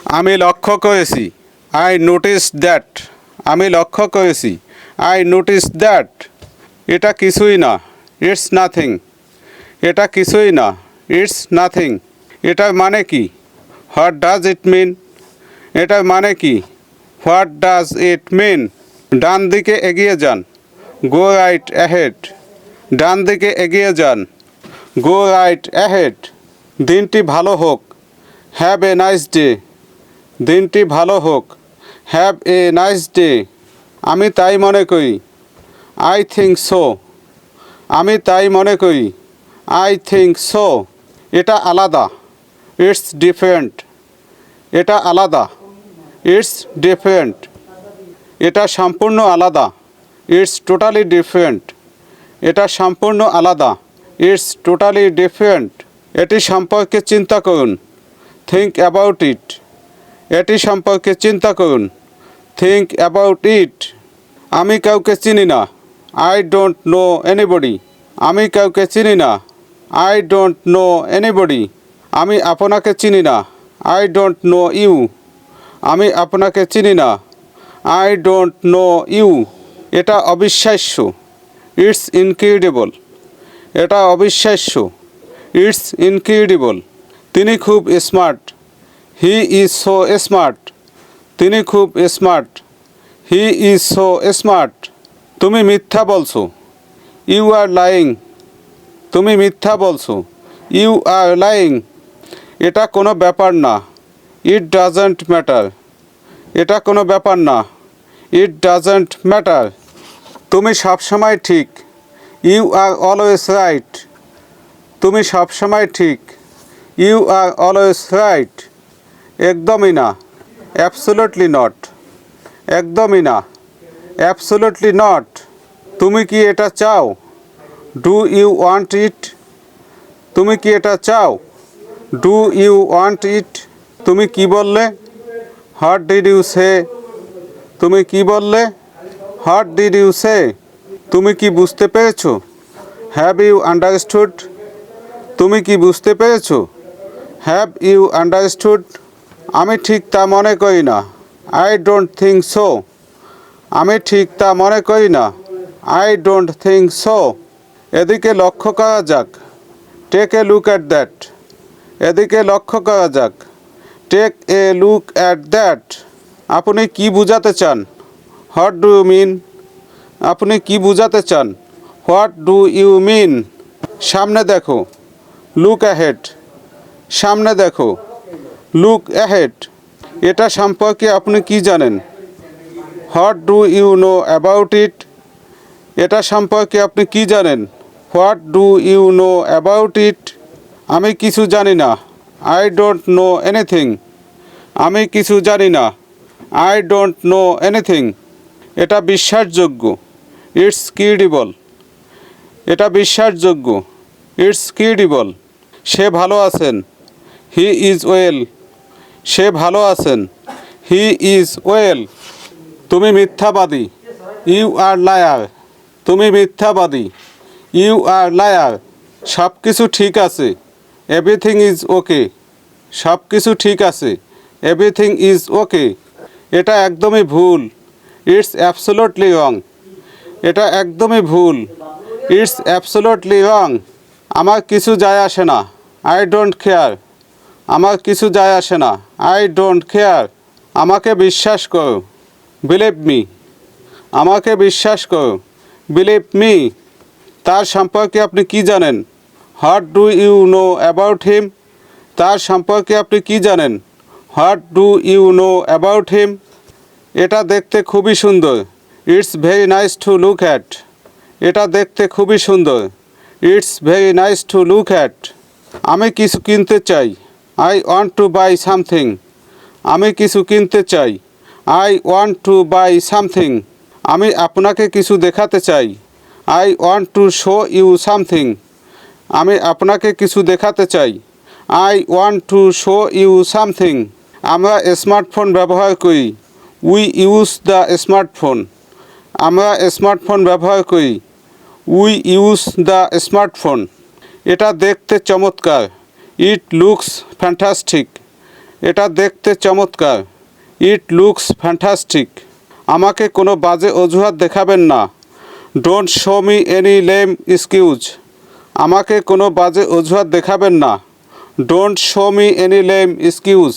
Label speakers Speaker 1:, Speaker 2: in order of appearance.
Speaker 1: আমি লক্ষ্য করেছি। I notice that. আমি লক্ষ্য করেছি। I notice that. এটা কিছুই না। It's nothing. এটা কিছুই না। It's nothing. এটার মানে কি? হোয়াট ডাজ ইট মিন? এটার মানে কি? হোয়াট ডাজ ইট মিন? ডান দিকে এগিয়ে যান। গো রাইট অ্যাহেড। ডান দিকে এগিয়ে যান। গো রাইট অ্যাহেড। দিনটি ভালো হোক। Have a nice day. দিনটি ভালো হোক। Have a nice day. আমি তাই মনে করি। I think so. আমি তাই মনে করি। I think so. এটা আলাদা। It's different. এটা আলাদা। It's different. এটা সম্পূর্ণ আলাদা। It's totally different. এটা সম্পূর্ণ আলাদা। It's totally different. এটি সম্পর্কে চিন্তা করুন। Think about it. এটি সম্পর্কে চিন্তা করুন। Think about it. আমি কাউকে চিনি না। I don't know anybody. আমি কাউকে চিনি না। I don't know anybody. আমি আপনাকে চিনি না। I don't know you. আমি আপনাকে চিনি না। I don't know you. এটা অবিশ্বাস্য। It's incredible. এটা অবিশ্বাস্য। It's incredible. তিনি খুব smart. He is so smart. তিনি খুব smart. He is so smart. তুমি মিথ্যা বলছো। You are lying. তুমি মিথ্যা বলছো। You are lying. এটা কোনো ব্যাপার না। It doesn't matter. এটা কোনো ব্যাপার না। It doesn't matter. তুমি সবসময় ঠিক। You are always right. তুমি সবসময় ঠিক। You are always right. একদমই না। Absolutely not. একদমই না। Absolutely not. তুমি কি এটা চাও? Do you want it? তুমি কি এটা চাও? Do you want it? তুমি কি বললে? What did you say? তুমি কি বললে? What did you say? তুমি কি বুঝতে পেরেছো? Have you understood? তুমি কি বুঝতে পেরেছো? Have you understood? আমি ঠিক তা মনে করি না। I don't think so. আমি ঠিক তা মনে করি না। I don't think so. এদিকে লক্ষ্য করা যাক। Take a look at that. এদিকে লক্ষ্য করা যাক। Take a look at that. আপনি কি বোঝাতে চান? What do you mean? আপনি কি বোঝাতে চান? What do you mean? সামনে দেখো। Look ahead. সামনে দেখো। Look ahead. এটা সম্পর্কে আপনি কি জানেন? What do you know about it? এটা সম্পর্কে আপনি কি জানেন? What do you know about it? আমি কিছু জানি না। I don't know anything. আমি কিছু জানি না। I don't know anything. এটা বিশ্বাসযোগ্য। It's credible. এটা বিশ্বাসযোগ্য। It's credible. সে ভালো আছেন। He is well. সে ভালো আছেন। He is well. তুমি মিথ্যাবাদী। You are liar. তুমি মিথ্যাবাদী। You are liar. সব কিছু ঠিক আছে। Everything is okay. সব কিছু ঠিক আছে। Everything is okay. এটা একদমই ভুল। It's absolutely wrong. এটা একদমই ভুল। It's absolutely wrong. আমার কিছু যায় আসে না। I don't care. আমার কিছু যায় আসে না। I don't care. আমাকে বিশ্বাস করো। Believe me. আমাকে বিশ্বাস করো। Believe me. তার সম্পর্কে আপনি কি জানেন? What do you know about him? তার সম্পর্কে আপনি কি জানেন? What do you know about him? এটা দেখতে খুবই সুন্দর। It's very nice to look at. এটা দেখতে খুবই সুন্দর। It's very nice to look at. আমি কিছু কিনতে চাই। I want to buy something. আমি কিছু কিনতে চাই। I want to buy something. আমি আপনাকে কিছু দেখাতে চাই। I want to show you something. আমি আপনাকে কিছু দেখাতে চাই। I want to show you something. আমরা স্মার্টফোন ব্যবহার করি। We use the smartphone. আমরা স্মার্টফোন ব্যবহার করি। We use the smartphone. এটা দেখতে চমৎকার। It looks fantastic. এটা দেখতে চমৎকার। It looks fantastic. আমাকে কোনো বাজে অজুহাত দেখাবেন না। Don't show me any lame excuse. আমাকে কোনো বাজে অজুহাত দেখাবেন না। Don't show me any lame excuse.